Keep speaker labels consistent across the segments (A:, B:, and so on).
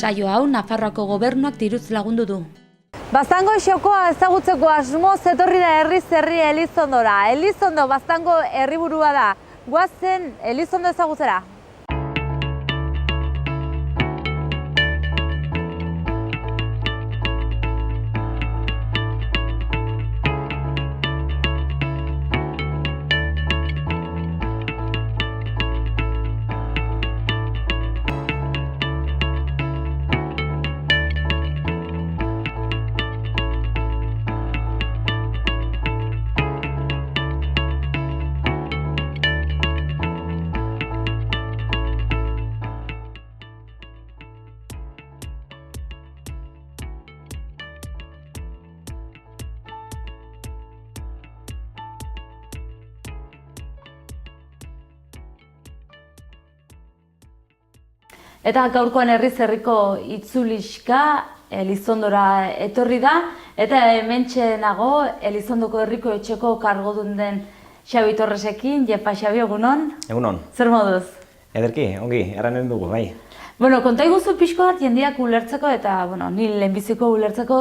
A: Saio hau Nafarroako gobernuak diruz lagundu du.
B: Baztango xokoa ezagutzeko asmoz etorri da herriz herri Elizondora. Elizondo Baztango herriburua da. Goazen Elizondo ezagutzera. Eta gaurkoan herriz herriko itzulixka Elizondora etorri da, eta hementxe nago Elizondoko herriko etxeko kargodun den Xabi Torresekin. Jepa, Xabi, egunon?
C: Egunon.
B: Zer moduz?
C: Ederki, ongi, erranen dugu, bai.
B: Bueno, konta iguzu pixko bat jendeak ulertzeko, eta ni lehenbiziko ulertzeko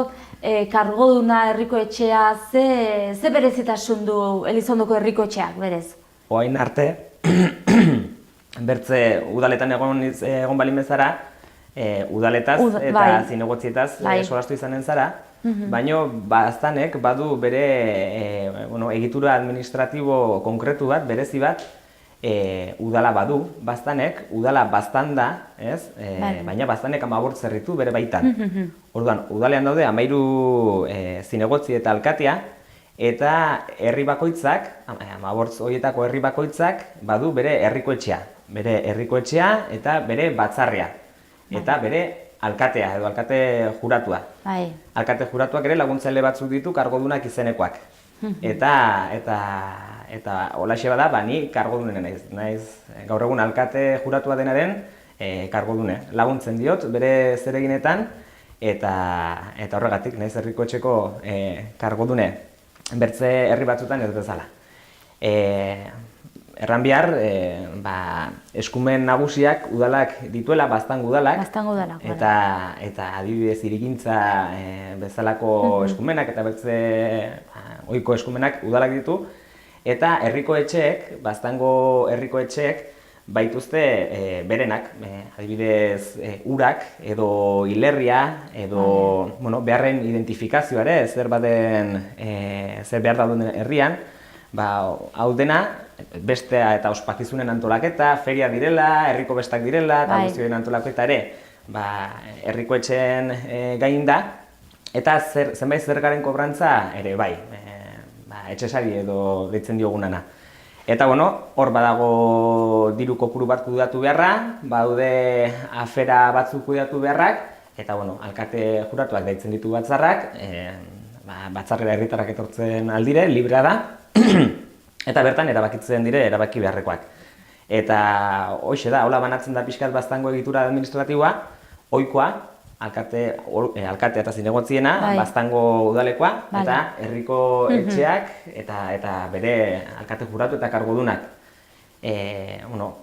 B: kargoduna herriko etxea ze berezitasun du Elizondoko herriko etxeak, berez?
C: Oain arte, bertze udaletan egon balin bezara, udaletaz eta zinegotzietaz solastu izanen zara, baina baztanek badu bere egitura administratibo konkretu bat, berezi bat, udala badu, baztanek, udala baztan da, baina baztanek 15 zerritu bere baitan. Orduan, udalean daude 13 zinegotzi eta alkatea, eta herri bakoitzak, 15 horietako herri bakoitzak badu bere herriko etxea eta bere batzarria, eta bere alkatea edo alkate juratua. Alkate juratuak ere laguntzaile batzuk ditu kargodunak izenekoak. Eta holaxe bada, ni kargodune naiz gaur egun alkate juratua denaren kargodune. Laguntzen diot bere zereginetan, eta horregatik naiz herriko etxeko kargodune. Bertze herri batzutan ez bezala. Erran behar, eskumen nagusiak udalak dituela, Baztango udalak, eta adibidez hirigintza bezalako eskumenak eta bertze ohiko eskumenak udalak ditu, eta herriko etxeek, Baztango herriko etxeek, baituzte berenak, adibidez urak edo hilerria edo beharren identifikazioa ere, zer behar dauden herrian, hau dena bestea eta ospakizunen antolaketa, feria direla, herriko bestak direla, eta guztioen antolaketa ere herriko etxeen gain da, eta zenbait zergaren kobrantza ere bai, etxesari edo deitzen diogunana. Eta hor badago diru kopuru bat kudeatu beharra, badaude afera batzuk kudeatu beharrak, eta alkate juratuak deitzen ditu batzarrak, batzarrera herritarrak etortzen aldire, librea da, eta bertan erabakitzen dire erabaki beharrekoak. Eta hoxe da, hola banatzen da pixkat Baztango egitura administratiboa, ohikoa, alkate eta zinegotziena, Baztango udalekoa, eta herriko etxeak eta bere alkate juratu eta kargodunak.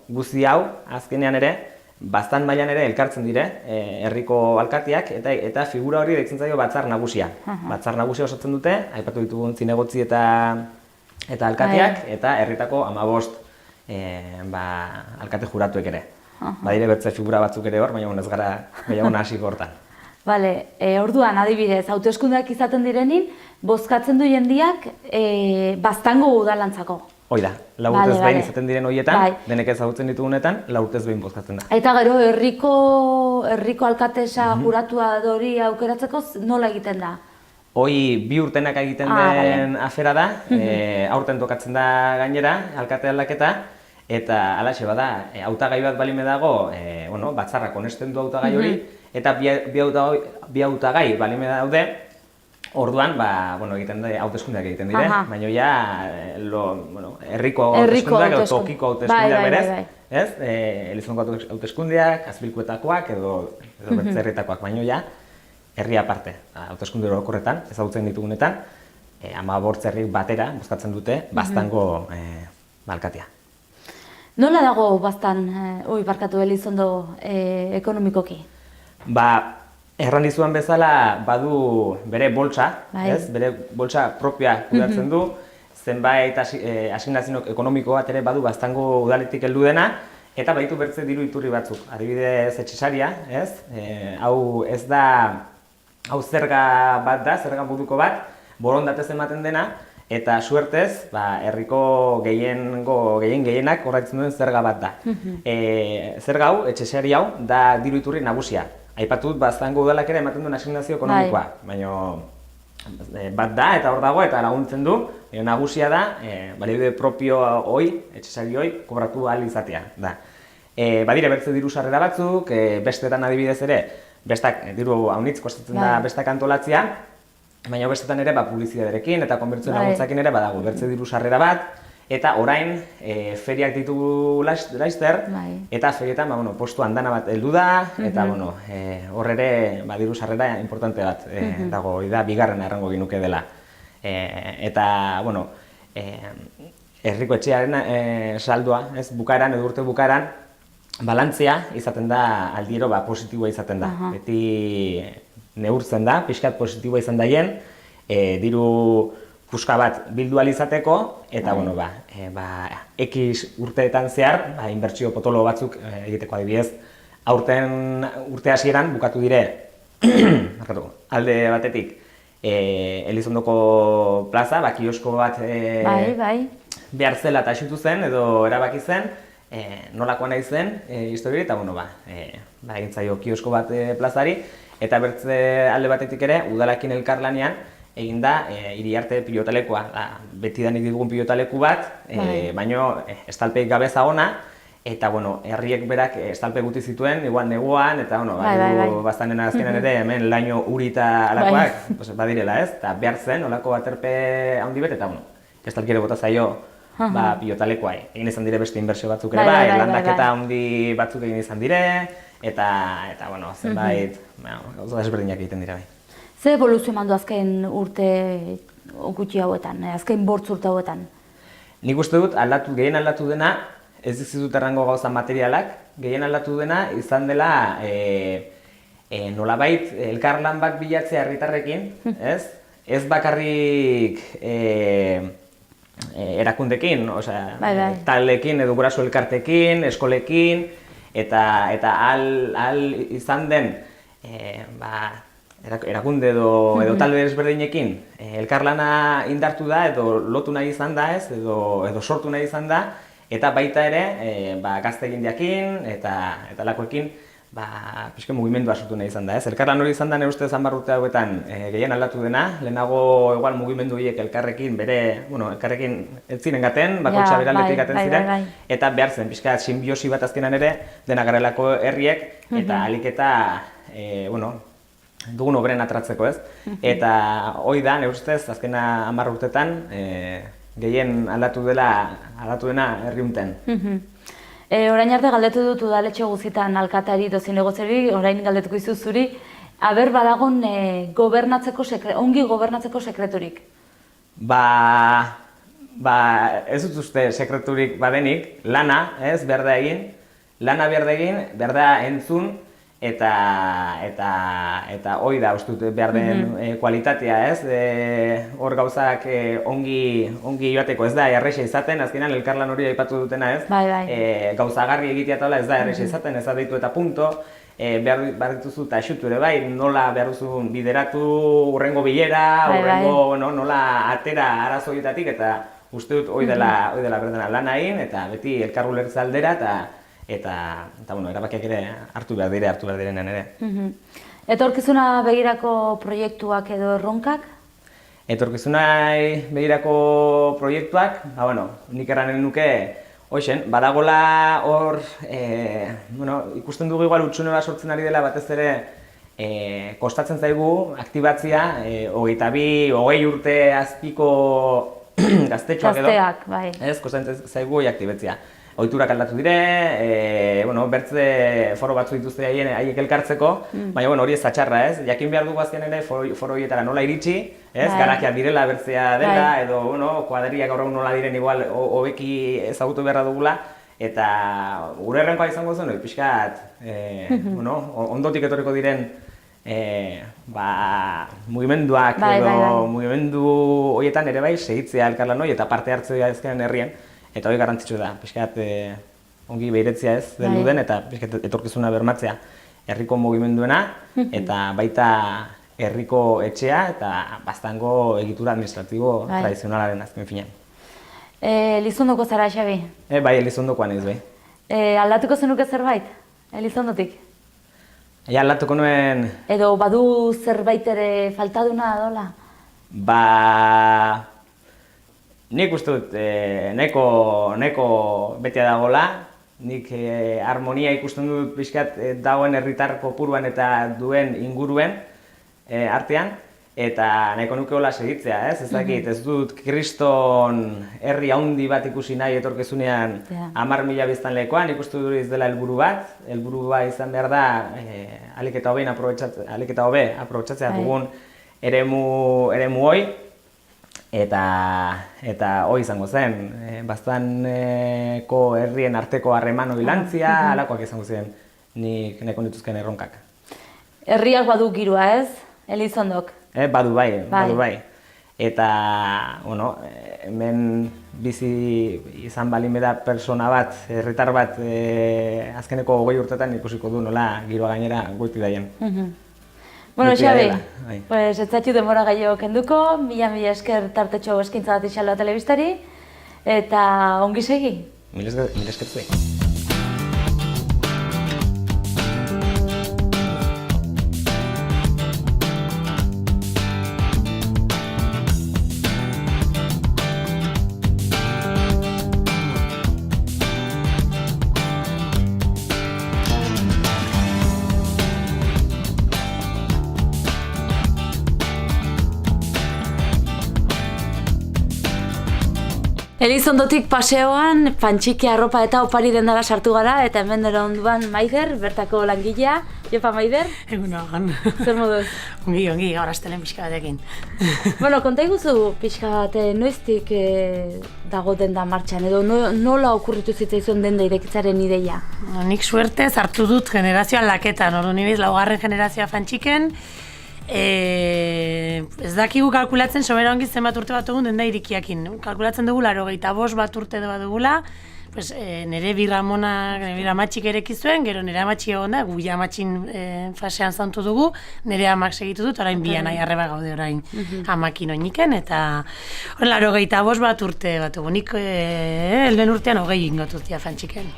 C: Guzti hau, azkenean ere, Baztan mailan ere elkartzen dire herriko alkateak, eta figura hori deitzen zaio batzar nagusia. Batzar nagusia osatzen dute, aipatu ditugun zinegotzi eta alkateak, eta herritako 15 alkate juratuek ere. Badire bertze figura batzuk ere hor, baina ez gara gehiago hasiko hortan.
B: Orduan, adibidez, hauteskundeak izaten direnin, bozkatzen du jendiak Baztango udalantzako.
C: Hoi da, 4 urtez behin izaten diren horietan, denek ezagutzen ditugunetan, 4 urtez behin bozkatzen da.
B: Eta gero, herriko alkatesa juratua hori aukeratzeko nola egiten da?
C: Hoi 2 urtenak egiten den afera da, aurten tokatzen da gainera, alkate aldaketa, eta alaxe bada, hautagai bat balime dago, batzarrak onesten du hautagai hori, eta bi hautagai balime daude, orduan, egiten da, hauteskundeak egiten dire, baina ja, herriko hauteskundeak edo tokiko hauteskundeak berez, Elizondoko hauteskundeak, Azpilkuetakoak edo bertze herritakoak, baina ja, herri aparte, hauteskunde orokorretan, ezagutzen ditugunetan, 15 herrik batera bozkatzen dute Baztango alkatea.
B: Nola dago Baztan, barkatu Elizondo ekonomikoki?
C: Erran dizuan bezala badu bere boltsa, bere boltsa propia kudeatzen du, zenbait asignazio ekonomiko bat ere badu Baztango udaletik heldu dena, eta baditu bertze diru iturri batzuk. Adibidez etxesaria, hau ez da, hau zerga bat da, zerga moduko bat, borondatez ematen dena, eta suertez, herriko gehienak ordaintzen duen zerga bat da. Zerga hau, etxesari hau, da diru iturri nagusia. Aipatu dut Baztango udalak ere ematen duen asignazio ekonomikoa, baina bat da eta hor dago eta laguntzen du, nagusia da, baliabide propio hoi, etxesari hoi, kobratu ahal izatea da. Badire bertze diru sarrera batzuk, bestetan adibidez ere, diru haunitz kostatzen da bestak antolatzea, baina bestetan ere publizitatearekin eta konbertsio laguntzakin ere badago bertze diru sarrera bat, eta orain feriak ditugu laizter, eta ferietan postu andana bat heldu da, eta hor ere diru sarrera importante bat dago, hori da bigarrena errango ginuke dela. Eta, herriko etxearen saldoa, bukaeran edo urte bukaeran, balantzea izaten da aldiero positiboa izaten da. Beti neurtzen da, pixkat positiboa izan daien, diru puska bat bildu ahal izateko, eta X urteetan zehar, inbertsio potolo batzuk egiteko adibidez, aurten urte hasieran bukatu dire, alde batetik, Elizondoko plaza, kiosko bat behar zela eta esitu zen, edo erabaki zen, nolakoa nahi zen historia, eta egin zaio kiosko bat plazari, eta bertze alde batetik ere, udalakin elkarlanean, egin da Iriarte pilotalekoa, beti danik ditugun pilotaleku bat, baina estalpeik gabe zagona, eta herriek berak estalpe guti zituen, igual neguan, eta Baztanen azkenan ere hemen laino uri eta alakoak badirela ez, eta behar zen, olako aterpe handi bet, eta estalkire bota zaio pilotalekoa. Egin izan dire beste inbertsio batzuk ere bai, landaketa handi batzuk egin izan dire, eta zenbait gauza desberdinak egiten dira bai.
B: Zer evoluzio eman du azken urte gutxi hauetan, azken bortz urte hauetan?
C: Nik uste dut gehien aldatu dena, ez dizitut errango gauza materialak, gehien aldatu dena izan dela nolabait elkarlan bat bilatzea herritarrekin, ez bakarrik erakundekin, taldekin edo guraso elkartekin, eskolekin, eta ahal izan den erakunde edo talde ezberdinekin elkarlana indartu da edo lotu nahi izan da edo sortu nahi izan da, eta baita ere gaztegindiakin eta lakoekin pixka mugimendua sortu nahi izan da. Elkarlan hori izan da nire ustez 10 urte hauetan gehien aldatu dena, lehenago igual mugimendu horiek elkarrekin elkarrekin ez ziren gaten, bakoitza beraldetik gaten ziren, eta behar zen pixka simbiosi bat azkenan ere dena garelako herriek eta alik eta dugun obren atratzeko ez. Eta hori da, nire ustez, azkena 10 urtetan gehien aldatu dena herri unten.
B: Orain arte galdetu dut udaletxe guzitan alkatari dozin negozeri, orain galdetuko izu zuri, aber badagon ongi gobernatzeko sekreturik?
C: Ez dut uste sekreturik badenik, lana, behar da egin, behar da entzun, eta hori da, uste dut behar den kualitatea, hor gauzak ongi joateko, ez da erreixa izaten, azkenan elkarlan hori aipatu dutena gauzagarri egitea taula ez da erreixa izaten, ez da deitu eta punto, behar dituzu eta esutu ere bai, nola behar duzu bideratu urrengo bilera, urrengo nola atera arazo horietatik, eta uste dut hori dela berdena lana egin, eta beti elkar ulertze aldera, eta erabakiak ere hartu behar direnean ere.
B: Etorkizuna begirako proiektuak edo erronkak?
C: Etorkizunai begirako proiektuak, nik erranen nuke, badagola hor, ikusten dugu igual utxune bat sortzen ari dela batez ere, kostatzen zaigu aktibatzia, 22-20 urte azpiko gaztetxoak edo.
B: Gazteak, bai.
C: Kostatzen zaigu aktibatzia. Ohiturak aldatu dire, bertze foro batzu dituzte haiek elkartzeko, baina hori ez zatxarra, jakin behar dugu azken ere foro horietara nola iritsi, garakiak direla bertzea dela, edo kuadriak gaur nola diren igual hobeki ezagutu beharra dugula, Eta gure errenkoa izango zen, pixkat, ondotik etorriko diren mugimenduak edo mugimendu horietan ere bai segitzea elkarlan hori eta parte hartzea ezkenen herrian, eta hori garrantzitsu da, pixkat ongi behiretzea ez den eta pixkat etorkizuna bermatzea herriko mugimenduena eta baita herriko etxea eta baztango egitura administratibo tradizionalaren azken finean.
B: Elizondoko zara, Xabi?
C: Bai, Elizondokoan ez, bai.
B: Aldatuko zenuke zerbait, Elizondotik?
C: Aldatuko nuen...
B: Edo badu zerbait ere faltaduna dola?
C: Nik uste dut neko betea dagoela, nik harmonia ikusten dut pixkat dagoen herritar kopuruan eta duen inguruen artean, eta nahiko nukeola segitzea, ez dakit, ez dut kriston herri handi bat ikusi nahi etorkizunean 10.000 biztanlekoan, ikustu dut dela helburua izan behar da ahalik eta hobe aprobetxatzea dugun eremu hoi, eta hoi izango zen, baztaneko herrien arteko harreman hori lantzia, halakoak izango ziren nik nahiko nituzken erronkak.
B: Herriak badu giroa, ez? Elizondok?
C: Badu bai. Eta, hemen bizi izan balin beda persona bat, herritar bat, azkeneko 20 urtetan ikusiko du nola giroa gainera goiti daien.
B: Bueno, Xabi, ez zatxu denbora gehiago kenduko, mila esker tartetxo eskaintza bat izala telebistari, eta ongi segi?
C: Mila esker zuei.
B: Elizondotik paseoan, pantxiki arropa eta opari dendara sartu gara, eta hemen dara onduan Maider, bertako langilea. Jopa, Maider?
D: Egunon.
B: Zer moduz?
D: Ongi, gaur astelen pixka batekin.
B: Bueno, konta iguzu pixka bat, noiztik dago denda martxan, edo nola okurritu zitzaizun denda irekitzaren ideia?
D: Nik suerte hartu dut generazioa laketan, nibiz laugarren generazioa pantxiken, ez dakigu kalkulatzen sobera ongi zenbat urte bat dugun denda irikiakin. Kalkulatzen dugu 85 bat urte bat dugula, nire birra matxik ereki zuen, gero nire amatxi egon da, gu amatxin fasean zantu dugu, nire amak segitu dut, orain bian aiarreba gaude orain amakin oiniken, eta 85 bat urte bat dugu, nik elden urtean 20 ingotut fantxiken.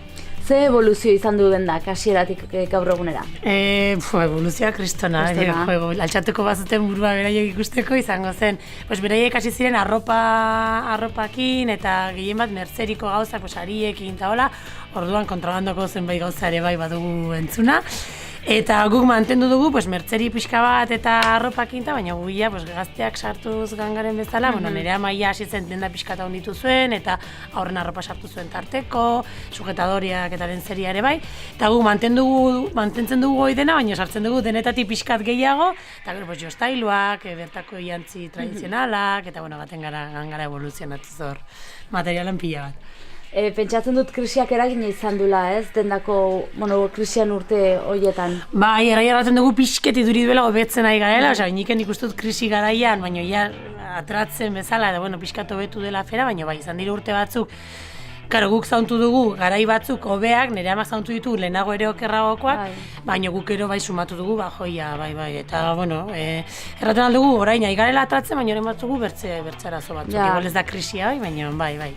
B: Ze evoluzio izan du dendak, hasieratik gaur egunera?
D: Evoluzioa kristona. Altxatuko bazuten burua beraiek ikusteko izango zen. Beraiek hasi ziren arropakin eta gehien bat mertzeriko gauzak, ariekin eta hola, orduan kontrabandoko zenbait gauza ere bai badugu entzuna. Eta guk mantendu dugu mertzeri pixka bat eta arropakin, baina guia gazteak sartuz gangaren bezala, nire amaia hasi zen denda pixka eta honditu zuen, eta aurren arropa sartu zuen tarteko, sujetadoriak eta lentzeria ere bai, eta guk mantentzen dugu goi dena, baina sartzen dugu denetatik pixkat gehiago, eta gero jostailuak, bertako jantzi tradizionalak, eta baten gangara evoluzionatu zor materialan pila bat.
B: Pentsatzen dut krisiak eragina izan dula, ez? Dendako, krisian urte horietan.
D: Bai, erraten dugu pixketi duri duela hobetzen ari garela, niken ikustut krisi garaian, baina atratzen bezala, pixkat hobetu dela afera, baina bai, izan dira urte batzuk. Karo, guk zauntu dugu, garai batzuk hobeak, nire amak zauntu ditu lehenago ere okerragokoak, baina guk ero bai sumatu dugu, joia, bai, eta, erraten aldugu, orain, aigarela atratzen, baina horren batzugu bertzarazo batzuk, igual ez da krisia, baina, bai.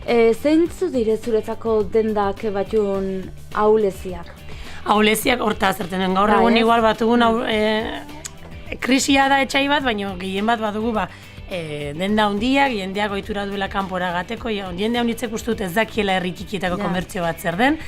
B: Zeintzu dire zuretzako dendak batun ahuleziak?
D: Ahuleziak horta zerten den, gaur egun igual batugun krisia da etxai bat, baina gehien bat badugu denda hundiak, jendeak ohitura duela kanpora gateko, jende haunitzek uste dut ez dakiela herritikietako komertzio bat zer den.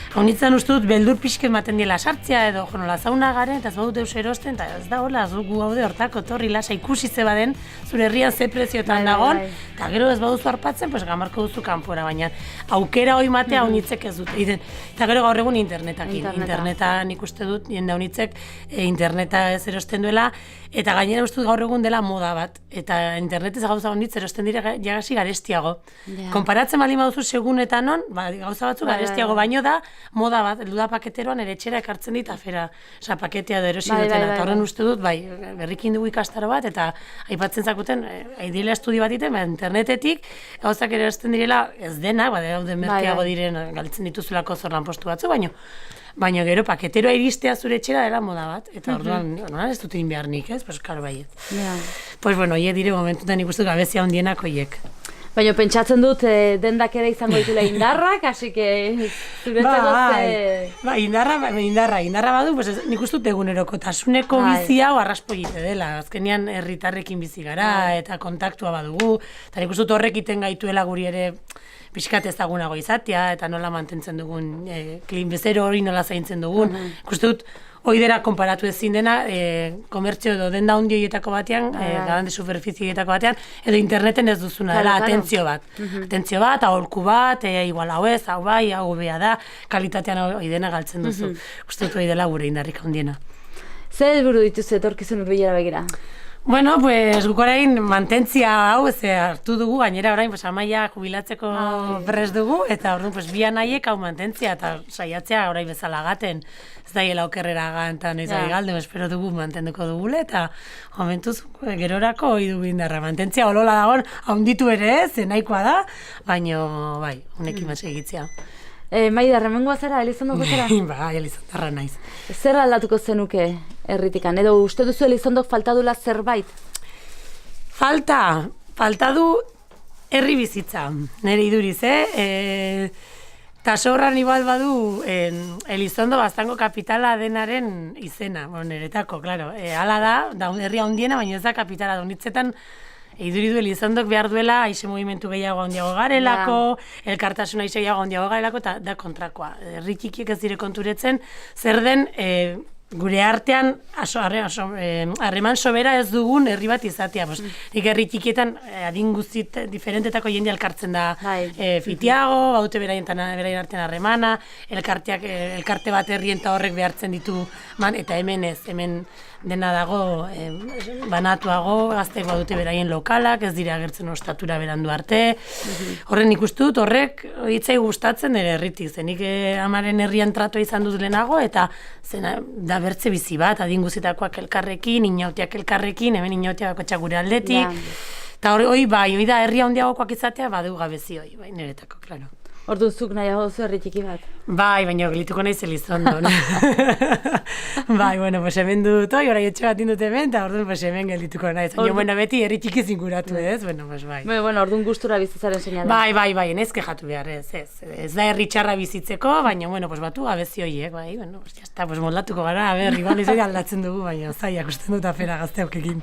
D: Haunitzen uste dut beldur pixket maten diela sartzea edo jonola zauna garen, eta ez badut deus erosten, eta ez da hola, gu gaude hortako torri lasa ikusi ze baden, zure herrian ze prezioetan dagon, eta gero ez baduzu harpatzen, gamarko duzu kanpora, baina aukera hori matea haunitzek ez dut. Eta gero gaur egun internetan ikuste dut, jende haunitzek interneta ez erosten duela, eta gainera uste dut gaur egun dela moda bat, eta internetez gauza honitz erosten dire jagasi garestiago. Konparatzen baldin baduzu segun eta non, gauza batzu garestiago, baino da, moda bat, heldu da paketeroan ere etxera ekartzen dit afera, paketea da erosi dutena, eta horren uste dut, berrikin dugu ikastaro bat, eta aipatzen zakuten, direla estudio bat iten, internetetik, gauzak erosten direla ez dena, daude merkeago diren, galtzen dituzulako zorlan postu batzu, baina gero paketeroa iristea zure etxera dela moda bat, eta orduan, ez dut egin behar nik, ez? Pues, karo baiet. Pues, bueno, hie dire momentutan ikustu gabezia ondienak hoiek.
B: Baina pentsatzen dut dendak ere izango ditula indarrak, así que zuretzako ze...
D: Indarra badu, pues, nik uste dut egunerokotasuneko bizi hau arraspoite dela. Azkenean herritarrekin bizi gara, eta kontaktua badugu, eta nik uste dut horrek iten gaituela guri ere pixkat ezagunago izatea, eta nola mantentzen dugun, bezero hori nola zaintzen dugun. Ikuste dut, hori dela konparatu ezin dena, komertzio edo denda handi horietako batean, grande superficie horietako batean, edo interneten ez duzuna dela, atentzio bat. Atentzio bat, aholku bat, igual hau ez, hau bai, hau bea da, kalitatean hori dena galtzen duzu. Ikuste dut hori dela gure indarrik handiena.
B: Zer helburu dituzu etorkizun hurbilera begira?
D: Bueno, pues guk orain mantentzia hau hartu dugu, gainera orain Amaia jubilatzeko prest dugu, eta orduan bian nahiek hau mantentzia, eta saiatzea orain bezala gaten, ez daiela okerrera gantan ez ari galde, espero dugu mantenduko dugule, eta momentuz gerorako hori dugu indarra. Mantentzia olola dagoen, haunditu ere ez, nahikoa da, baina bai, honekin egitzea.
B: Maida, remengoa zara, Elizondoko zara?
D: Ba, Elizondarra naiz.
B: Zer aldatuko zenuke herritikan? Edo uste duzu Elizondok falta dula zerbait?
D: Falta du herri bizitza, nire iduriz, eta sobran igual badu Elizondo Baztango kapitala denaren izena, niretako, klaro. Hala da herria handiena, baina ez da kapitala da unitzetan, iduridu Elizondok behar duela aize movimentu gehiago handiago garelako, elkartasuna aize gehiago handiago garelako, eta da kontrakoa. Herri txikiek ez dire konturetzen, zer den gure artean harreman sobera ez dugun herri bat izatea. Nik herri txikietan adin guztit diferentetako jende elkartzen da fitiago, baute beraien artean harremana, elkarte bat herrien eta horrek behartzen ditu, eta hemen ez, hemen dena dago banatuago, gazteek badute beraien lokalak, ez dira agertzen ostatura berandu arte. Horren ikustut, horrek hitzai gustatzen ere herritik. Zenik amaren herrian trato izan dut lehenago, eta da bertze bizi bat, adin guztietakoak elkarrekin, inautiak elkarrekin, hemen inautia bakotxak gure aldetik. Eta hori da herria handiagokoak izatea, badu gabezi hori, niretako, klaro.
B: Orduan zuk nahiago duzu herri txiki bat?
D: Bai, baina gelituko naiz Elizondon. Bai, bueno, pues hemen dut, orai etxe bat indut hemen, eta orduan pues hemen gelituko naiz. Baina beti herri txiki zinguratu ez, bueno, pues bai.
B: Bueno, orduan gustura bizitzaren seinale.
D: Bai, ez kejatu behar ez. Ez da herri txarra bizitzeko, baina, bueno, pues batu gabezi horiek, bai, bueno, pues jazta, pues moldatuko gara, igual ez aldatzen dugu, baina zaiak usten dut afera gazteaukekin.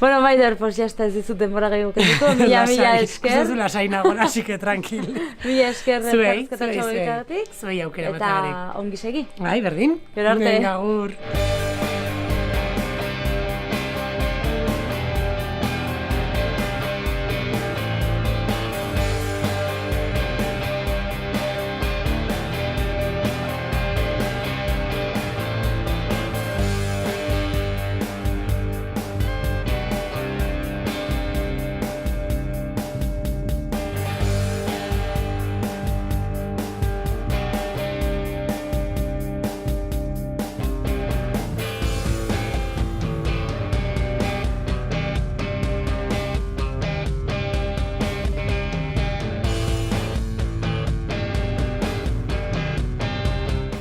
B: Bueno, Maider, pues jazta ez dizut denbora gehiago ketuko, mila esker.
D: Zuzu lasainago, así que tranquil.
B: Mila esker elkarrizketatxo goikagatik.
D: Zuei aukera
B: eta ongi segi.
D: Bai, berdin.
B: Gero arte.
D: Venga, agur.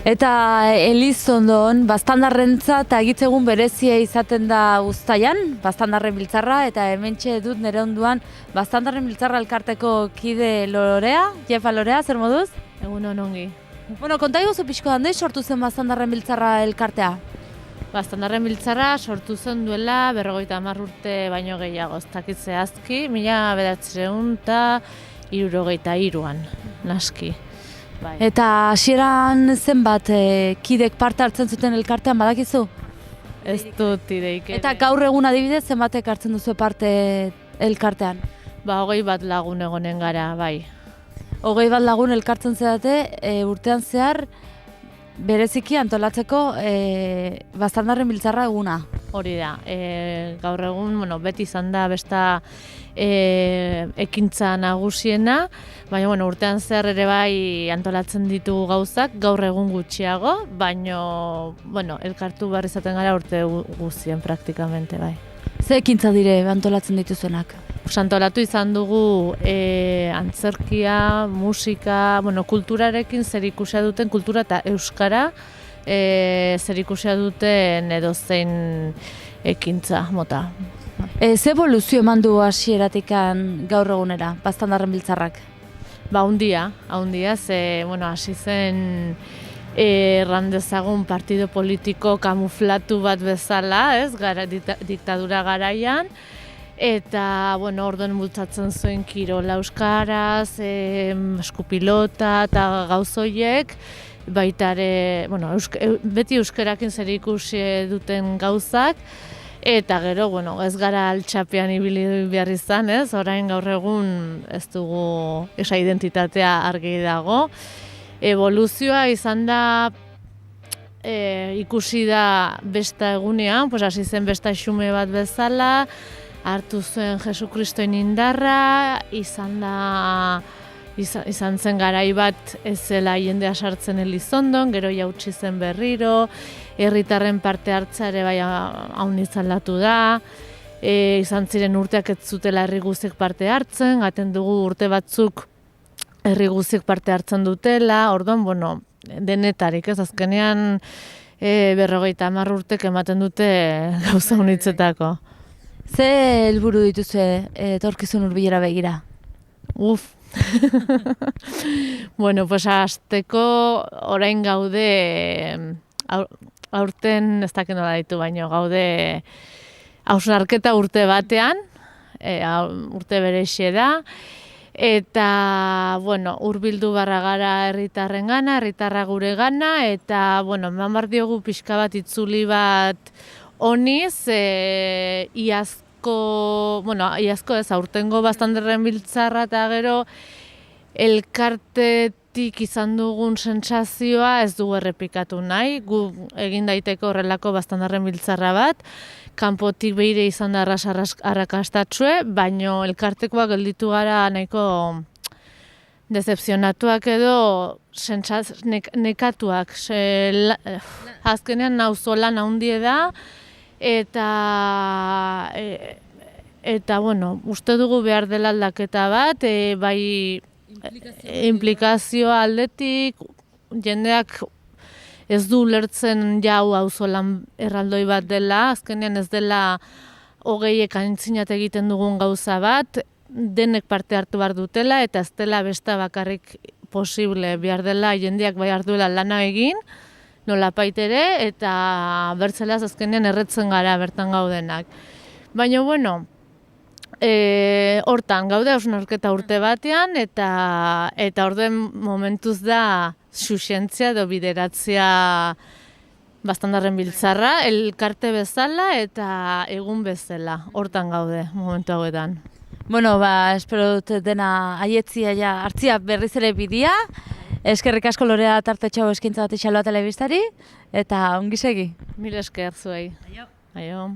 B: Eta Elizondon, Baztandarrentzat agitzegun berezia izaten da uztaian, Baztandarren biltzarra, eta hementxe dut nire onduan Baztandarren biltzarra elkarteko kide Lorea, Jefa Lorea, zer moduz?
E: Egunon ongi.
B: Bueno, konta iguzu pixko handei sortu zen Baztandarren biltzarra elkartea?
E: Baztandarren biltzarra sortu zen duela 50 urte baino gehiago, ez dakit zehazki, 1963an, naski. Bai.
B: Eta hasieran zenbat kidek parte hartzen zuten elkartean badakizu?
E: Ez dut ideik.
B: Eta gaur egun adibidez zenbatek hartzen duzu parte elkartean?
E: 21 lagun egonen gara, bai.
B: 21 lagun elkartzen zedate urtean zehar bereziki antolatzeko Baztandarren biltzarra eguna.
E: Hori da, gaur egun beti izan da besta ekintza nagusiena, baina urtean zer ere bai antolatzen ditugu gauzak, gaur egun gutxiago, baina elkartu behar izaten gara urte guztien praktikamente bai.
B: Ze ekintza dire antolatzen dituzuenak?
E: Antolatu izan dugu antzerkia, musika, kulturarekin zerikusia duten, kultura eta euskara zerikusia duten edozein ekintza mota.
B: Ze evoluzio eman du hasieratik gaur egunera, Baztandarren biltzarrak?
E: Handia, ze hasi zen erran dezagun partido politiko kamuflatu bat bezala, diktadura garaian, eta orduan bultzatzen zuen kirola euskaraz, eskupilota eta gauzoiek, baita ere, beti euskarakin zerikusi duten gauzak, eta gero, ez gara altxapean ibili behar izan, orain gaur egun ez dugu esa identitatea argi dago. Evoluzioa izan da, ikusi da besta egunean, hasi zen besta xume bat bezala, hartu zuen Jesukristoen indarra, izan zen garai bat ez zela jendea sartzen Elizondon, gero jautsi zen berriro, herritarren parte hartza ere bai haunitzaldatu da, izan ziren urteak ez zutela herri guztiek parte hartzen, gaten dugu urte batzuk herri guztiek parte hartzen dutela, orduan, denetarik, azkenean 50 urtek ematen dute gauza haunitzetako.
B: Ze helburu dituzue etorkizun hurbilera begira?
E: Hasteko orain gaude, aurten ez dakit nola ditu baino, gaude hausnarketa urte batean, urte bereixe da, eta, hurbildu barra gara herritarrengana, herritarra guregana, eta, eman behar diogu pixka bat itzuli bat honiz, iazko ez, aurtengo Baztandarren biltzarra eta gero elkartetik izan dugun sentsazioa ez dugu errepikatu nahi, gu egin daiteko horrelako Baztandarren biltzarra bat, kanpotik behire izan da arrakastatsue, baino elkartekoak gelditu gara nahiko decepzionatuak edo nekatuak. Azkenean nauzolan handie da, eta uste dugu behar dela aldaketa bat, bai implikazioa aldetik, jendeak ez du ulertzen jau auzolan erraldoi bat dela, azkenean ez dela 20 aintzinat egiten dugun gauza bat, denek parte hartu behar dutela, eta ez dela besta bakarrik posible behar dela, jendeak bai hartuela lana egin, nolapait ere, eta bertzelaz azkenean erretzen gara bertan gaudenak. Baina, hortan gaude hausnarketa urte batean, eta orden momentuz da xuxentzia edo bideratzea Baztandarren biltzarra, elkarte bezala eta egun bezala, hortan gaude momentu hauetan.
B: Espero dut dena aietzia hartzia berriz ere bidia, eskerrik asko Lorea Tartetxo eskaintza bat Xaloa telebistari, eta ongi segi.
E: Mil esker zuei. Aio.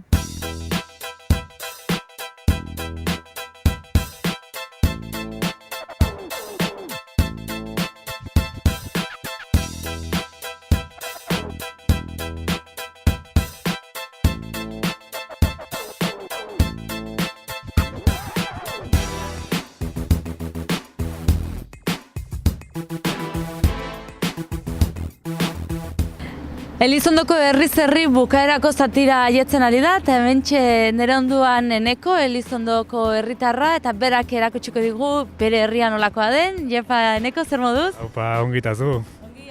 B: Elizondoko herriz herri bukaerako zatira aietzen ari da, eta hementxe nire onduan Eneko, Elizondoko herritarra, eta berak erakutsiko digu bere herria nolakoa den. Jepa, Eneko, zer moduz?
F: Haupa, ongitazu.
B: Ongi.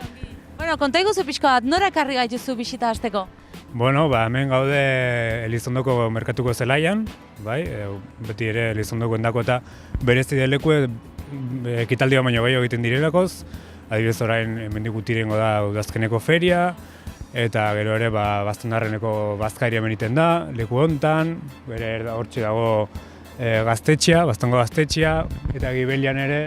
B: Konta iguzu pixko bat, nora ekarri gaituzu bisita hasteko?
F: Hemen gaude Elizondoko merkatuko zelaian, bai, beti ere Elizondoko endako eta berezi delekue ekitaldia baino gehiago egiten direlakoz, adibidez orain hemendik gutirengo da udazkeneko feria, eta gero ere Baztandarreneko bazkaria meniten da, leku hontan, bere hortxe dago gaztetxea, Baztango gaztetxea, eta Gibelian ere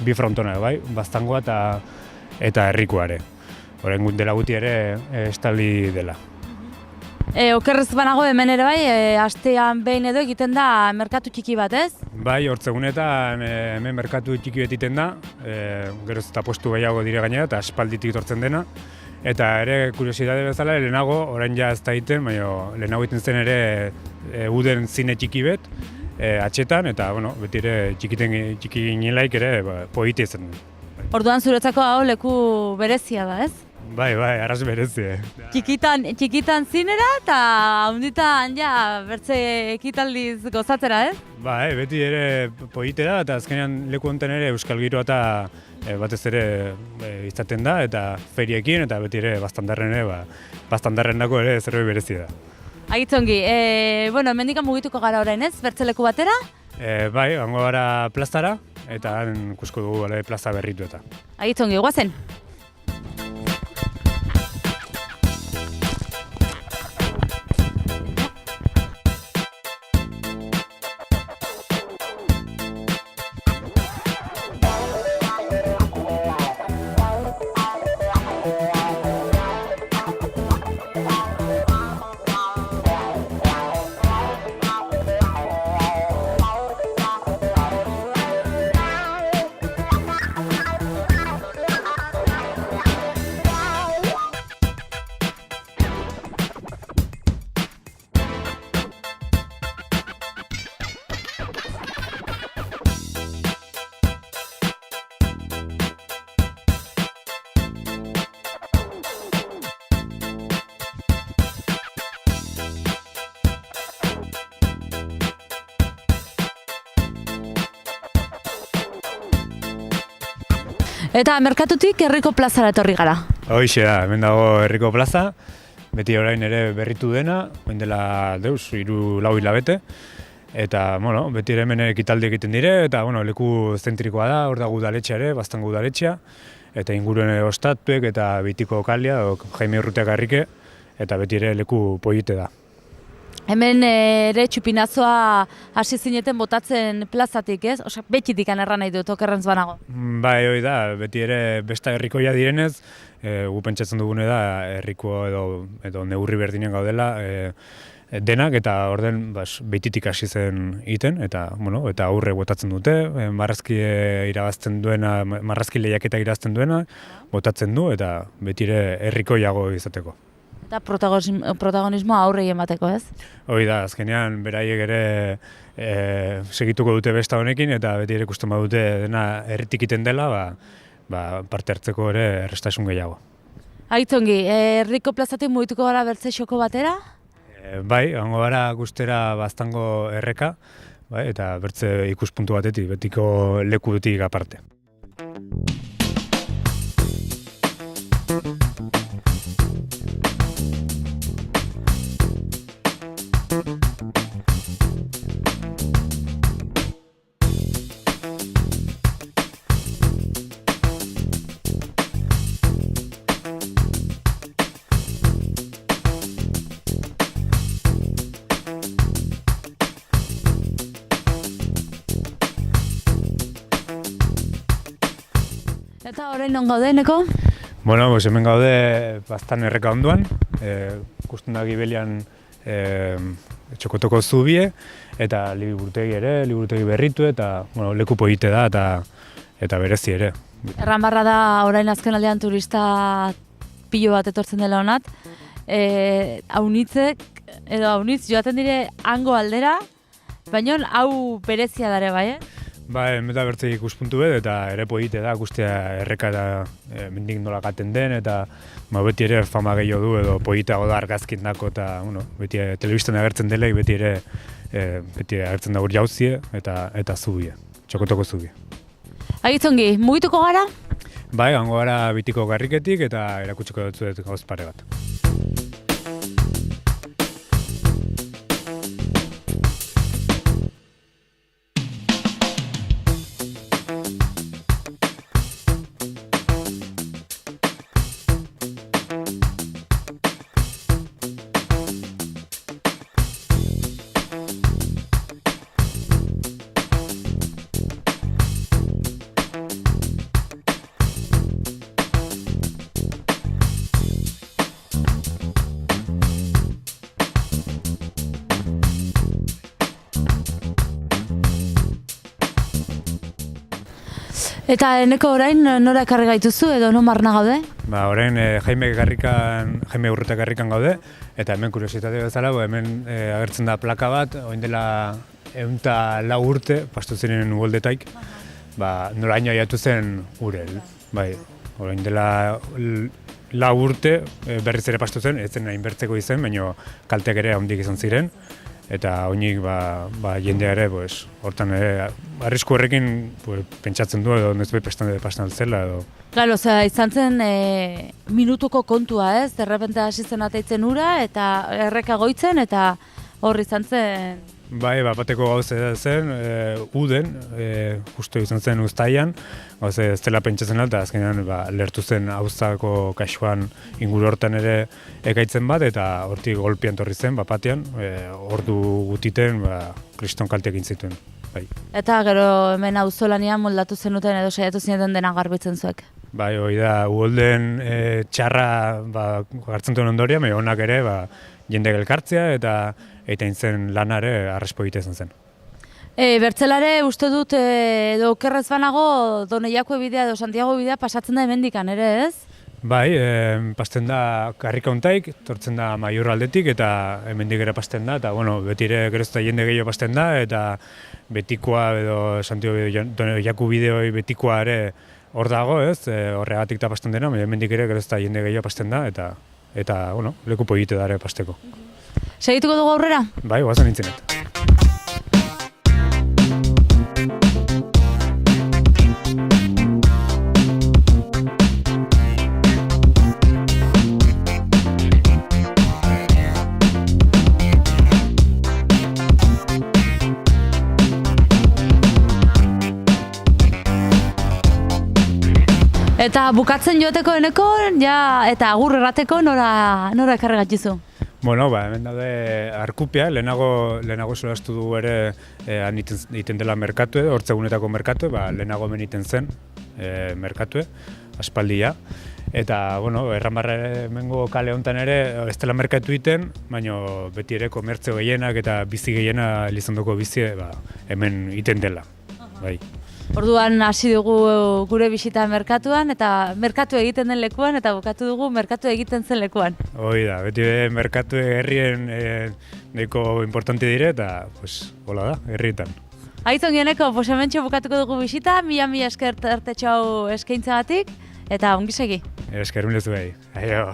F: bi frontona, bai, Baztangoa eta herrikoa ere. orain dela guti ere estali dela.
B: Okerrez banago hemen ere bai, astean behin edo egiten da merkatu txiki bat, ez?
F: Bai, hortzegunetan hemen merkatu txiki bat egiten da, geroz eta postu gehiago dire gainera eta aspalditik tortzen dena. Eta ere, kuriosidade bezala, lehenago, orain ja ez da egiten, baina lehenago egiten zen ere uden zine txiki bet, atxetan, eta bueno, beti ere txiki ginelaik ere poite izan.
B: Orduan zuretzako hau leku berezia da, ez?
F: Bai, arras berezi.
B: Txikitan zinera eta handitan ja bertze ekitaldiz gozatzera, ez?
F: Bai, beti ere poite da eta azkenean leku honetan ere euskal giroa eta batez ere izaten da eta feriekin eta beti ere bastandarren dako ere zerbait berezi da.
B: Agitzongi, mendikan mugituko gara orain, ez? Bertze leku batera?
F: Bai, hango gara plazara eta han ikusko dugu plaza berritu eta.
B: Agitzongi, guazen? Eta merkatutik herriko plazara etorri gara.
F: Hoixe da, hemen dago herriko plaza, beti orain ere berritu dena, orain dela 3-4 hilabete. Eta, beti ere hemen ekitaldi egiten dire, eta leku zentrikoa da, hor dago udaletxea ere, Baztango udaletxea, eta inguruen ostatuek eta Bitiko kalia, Jaime Urrutiak Garrike, eta beti ere leku polite da.
B: Hemen ere txupinazoa hasi zineten botatzen plazatik, ez? Osa, betitik anerra nahi dut, okerrentz banago.
F: Bai, hori da, beti ere besta herrikoia direnez, gu pentsatzen dugune da herriko edo neurri berdinen gaudela denak, eta orden betitik hasi zen egiten, eta aurre botatzen dute, marrazki lehiaketa irabazten duena, botatzen du, eta beti ere herrikoiago izateko.
B: Eta protagonismoa aurrei emateko, ez?
F: Hori da, azkenean beraiek ere segituko dute besta honekin eta beti ere ikusten badute dena herritik iten dela, parte hartzeko ere errestasun gehiago.
B: Aitzongi, herriko plazatik mugituko gara bertze xoko batera?
F: Bai, hango gara guztera Baztango erreka, eta bertze ikuspuntu batetik, betiko lekutik aparte.
B: Eta orain non gaude, Neko?
F: Hemen gaude Baztan erreka onduan, ikusten da Gibelian txokotoko zubie, eta liburutegi ere, liburutegi berritu, eta leku polite da eta berezi ere.
B: Erran barra da orain azken aldean turista pilo bat etortzen dela honat, haunitz joaten dire hango aldera, baina hau berezia dare bai,
F: Eta bertze ikuspuntu bet, eta ere polite da, guztia erreka da mendik nola gaten den, eta beti ere fama gehiago du edo politago da argazkin dako, eta beti telebistan agertzen dela, beti ere agertzen da hor jauzie eta zubie, txokotoko zubie.
B: Agitzongi, mugituko gara?
F: Bai, hango gara Bitiko Garriketik eta erakutsiko dut gauz pare bat.
B: Eta eneko orain nora ekarri gaituzu edo non barna gaude?
F: Orain Jaime Urruta garrikan gaude, eta hemen kuriositate bezala, hemen agertzen da plaka bat, orain dela 104 urte, pastu ziren ugoldetaik, noraino aiatu zen urel. Orain dela 4 urte berriz ere pastu zen, ez zen hainbertzeko izen, baina kalteak ere handik izan ziren. Eta oinik jendea ere, hortan ere, arrisku horrekin pentsatzen du edo nezbait pastan altzela edo.
B: Claro, izan zen minutuko kontua, ez? Derrepente hasi zen ateitzen ura eta erreka goitzen eta hor izan zen.
F: Bateko gauze zen, uden, justu izan zen uztaian, gauze ez dela pentsatzen eta azkenean lertu zen auzako kasuan inguru hortan ere ekaitzen bat eta hortik golpian torri zen, batean, ordu gutiten kriston kalteak intzituen.
B: Eta gero hemen auzolanean moldatu zenuten edo saiatu zineten dena garbitzen zuek?
F: Hori da, uholden txarra gartzen duen ondoria, honak ere jende elkartzea eta zen lanare arrespo egiten zen.
B: Bertzelare uste dut edo okerrez banago Doneiako bidea edo Santiago bidea pasatzen da hemendikan ere, ez?
F: Pasten da Karrikauntaik, tortzen da Maior aldetik eta hemendik ere pasten da, eta beti ere gerozta jende gehiago pasten da, eta betikoa edo Santiago Doneiako bideoi betikoa ere hor dago, ez? Horregatik da pasten dena, hemendik ere gerozta jende gehiago pasten da, eta leku polite da ere pasteko.
B: Segituko dugu aurrera?
F: Goazen nintzenet.
B: Eta bukatzen joateko eneko, eta agur errateko nora ekarri gatizu?
F: Hemen daude Arkupia, lehenago solastu dugu ere egiten dela merkatue, hortzegunetako merkatue, lehenago hemen egiten zen merkatue, aspaldia. Eta, erranbarra hemengo kale honetan ere ez dela merkatu egiten, baina beti ere komertzio gehienak eta bizi gehiena Elizondoko bizi hemen egiten dela.
B: Orduan hasi dugu gure bisita merkatuan eta merkatu egiten den lekuan eta bukatu dugu merkatu egiten zen lekuan.
F: Hoi da, beti merkatu herrien nahiko importante dire eta hola da, herrietan.
B: Aitzon geneko, hementxe bukatuko dugu bisita, mila esker tartetxo hau eskaintzagatik eta ongi segi.
F: Esker milezu behi, aio.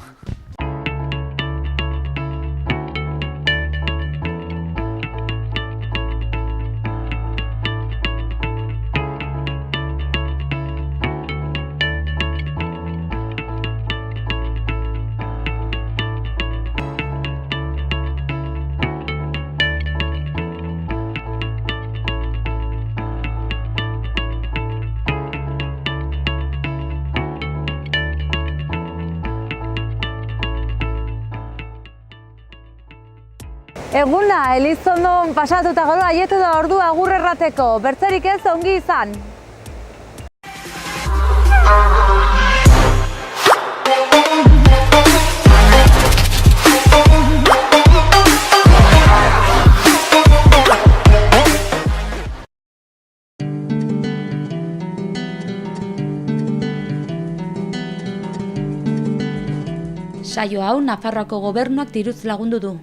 B: Eguna, Elizondon pasatu eta gero aietu da ordua agur errateko. Bertzerik ez, ongi izan.
A: Saio hau Nafarroako Gobernuak diruz lagundu du.